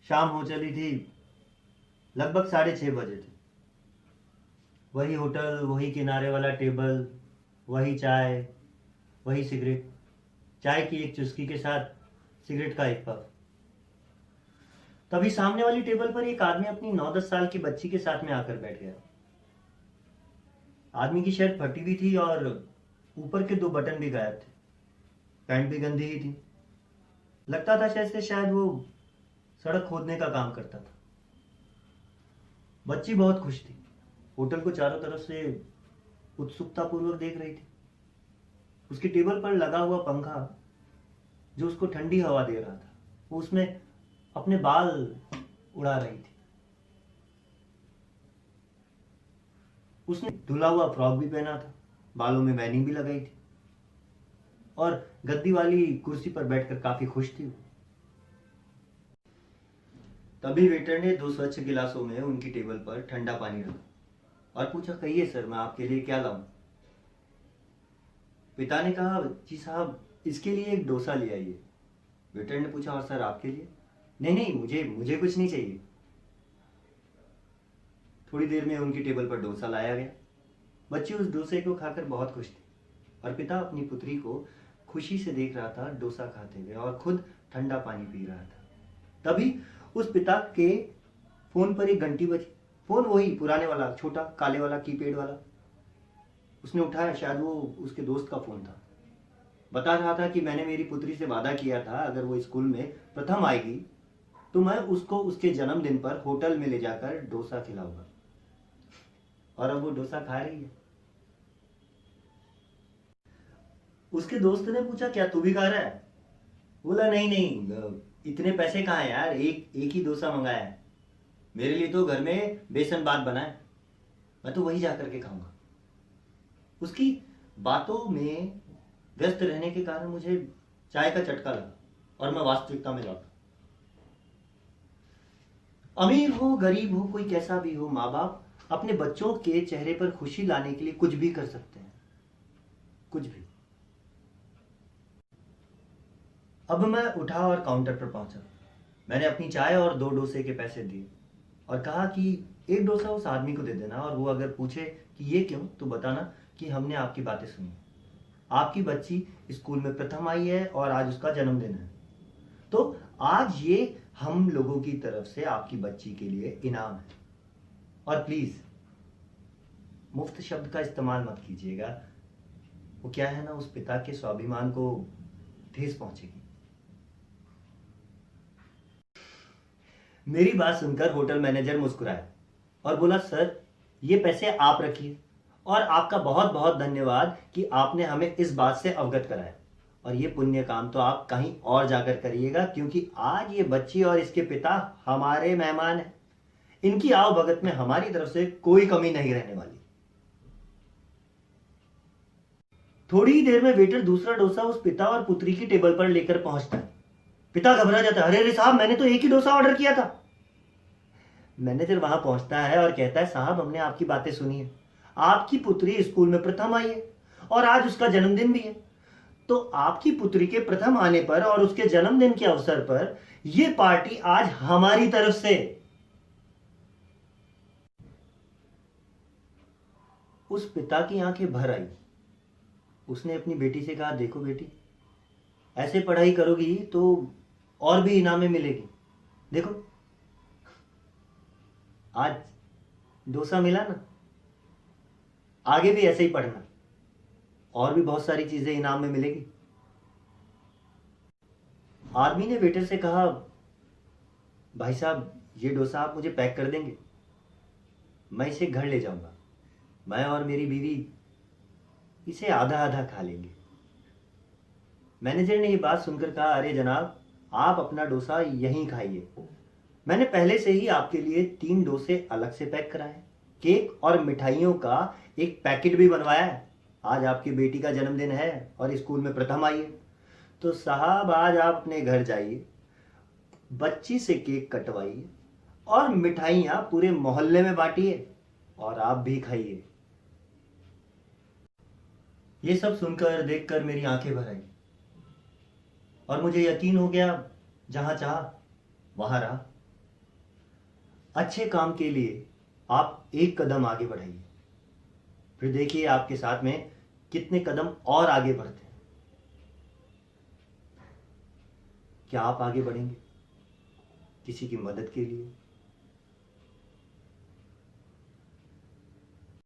शाम हो चली थी। लगभग 6:30 बजे थे। वही होटल, वही किनारे वाला टेबल, वही चाय, वही सिगरेट। चाय की एक चुस्की के साथ सिगरेट का एक पफ। तभी सामने वाली टेबल पर एक आदमी अपनी 9-10 साल की बच्ची के साथ में आकर बैठ गया। आदमी की शर्ट फटी हुई थी और ऊपर के 2 बटन भी गायब थे। पैंट भी गंदी ही थी। लगता था जैसे शायद वो सड़क खोदने का काम करता था। बच्ची बहुत खुश थी। होटल को चारों तरफ से उत्सुकता पूर्वक देख रही थी। उसकी टेबल पर लगा हुआ पंखा जो उसको ठंडी हवा दे रहा था, वो उसमें अपने बाल उड़ा रही थी। उसने धुला हुआ फ्रॉक भी पहना था, बालों में मैनी भी लगाई थी और गद्दी वाली कुर्सी पर बैठकर काफी खुश थी। तभी वेटर ने 2 स्वच्छ गिलासों में उनकी टेबल पर ठंडा पानी रखा और पूछा, कहिए सर, मैं आपके लिए क्या लाऊं? पिता ने कहा, जी साहब, इसके लिए एक डोसा ले आइए। वेटर ने पूछा, और सर आपके लिए? नहीं नहीं, मुझे मुझे कुछ नहीं चाहिए। थोड़ी देर में उनकी टेबल पर डोसा लाया गया। बच्ची उस डोसे को खाकर बहुत खुश थी और पिता अपनी पुत्री को खुशी से देख रहा था, डोसा खाते हुए, और खुद ठंडा पानी पी रहा था। तभी उस पिता के फोन पर एक घंटी बजी। फोन वही पुराने वाला, छोटा काले वाला, कीपैड वाला। उसने उठाया। शायद वो उसके दोस्त का फोन था। बता रहा था कि मैंने मेरी पुत्री से वादा किया था, अगर वो स्कूल में प्रथम आएगी तो मैं उसको उसके जन्मदिन पर होटल में ले जाकर डोसा खिलाऊंगा। और अब वो डोसा खा रही है। उसके दोस्त ने पूछा, क्या तू भी खा रहा है? बोला, नहीं नहीं, इतने पैसे कहाँ हैं यार, एक एक ही डोसा मंगाया है। मेरे लिए तो घर में बेसन बात बना है, मैं तो वही जाकर के खाऊंगा। उसकी बातों में व्यस्त रहने के कारण मुझे चाय का चटका लगा और मैं वास्तविकता में लौटा। अमीर हो, गरीब हो, कोई कैसा भी हो, माँ बाप अपने बच्चों के चेहरे पर खुशी लाने के लिए कुछ भी कर सकते हैं, कुछ भी। अब मैं उठा और काउंटर पर पहुंचा। मैंने अपनी चाय और 2 डोसे के पैसे दिए और कहा कि एक डोसा उस आदमी को दे देना, और वो अगर पूछे कि ये क्यों, तो बताना कि हमने आपकी बातें सुनी। आपकी बच्ची स्कूल में प्रथम आई है और आज उसका जन्मदिन है, तो आज ये हम लोगों की तरफ से आपकी बच्ची के लिए इनाम है। और प्लीज मुफ्त शब्द का इस्तेमाल मत कीजिएगा, वो क्या है ना, उस पिता के स्वाभिमान को ठेस पहुंचेगी। मेरी बात सुनकर होटल मैनेजर मुस्कुराया और बोला, सर ये पैसे आप रखिए, और आपका बहुत बहुत धन्यवाद कि आपने हमें इस बात से अवगत कराया। और ये पुण्य काम तो आप कहीं और जाकर करिएगा, क्योंकि आज ये बच्ची और इसके पिता हमारे मेहमान हैं। इनकी आवभगत में हमारी तरफ से कोई कमी नहीं रहने वाली। थोड़ी ही देर में वेटर दूसरा डोसा उस पिता और पुत्री की टेबल पर लेकर पहुंचता है। पिता घबरा जाता है, अरे अरे साहब, मैंने तो एक ही डोसा ऑर्डर किया था। मैनेजर वहां पहुंचता है और कहता है, साहब हमने आपकी बातें सुनी है, आपकी पुत्री स्कूल में प्रथम आई है और आज उसका जन्मदिन भी है। तो आपकी पुत्री के प्रथम आने पर और उसके जन्मदिन के अवसर पर यह पार्टी आज हमारी तरफ से। उस पिता की आंखें भर आई। उसने अपनी बेटी से कहा, देखो बेटी, ऐसे पढ़ाई करोगी तो और भी इनामें मिलेगी। देखो, आज डोसा मिला ना, आगे भी ऐसे ही पढ़ना, और भी बहुत सारी चीजें इनाम में मिलेगी। आदमी ने वेटर से कहा, भाई साहब ये डोसा आप मुझे पैक कर देंगे, मैं इसे घर ले जाऊंगा। मैं और मेरी बीवी इसे आधा आधा खा लेंगे। मैनेजर ने ये बात सुनकर कहा, अरे जनाब, आप अपना डोसा यहीं खाइए। मैंने पहले से ही आपके लिए 3 डोसे अलग से पैक कराए, केक और मिठाइयों का एक पैकेट भी बनवाया है। आज आपकी बेटी का जन्मदिन है और स्कूल में प्रथम आई है, तो साहब आज आप अपने घर जाइए, बच्ची से केक कटवाइए और मिठाइयां पूरे मोहल्ले में बांटिए और आप भी खाइए। ये सब सुनकर देखकर मेरी आंखें भर आई और मुझे यकीन हो गया, जहां चाह वहां रहा। अच्छे काम के लिए आप एक कदम आगे बढ़ाइए, फिर देखिए आपके साथ में कितने कदम और आगे बढ़ते हैं। क्या आप आगे बढ़ेंगे किसी की मदद के लिए,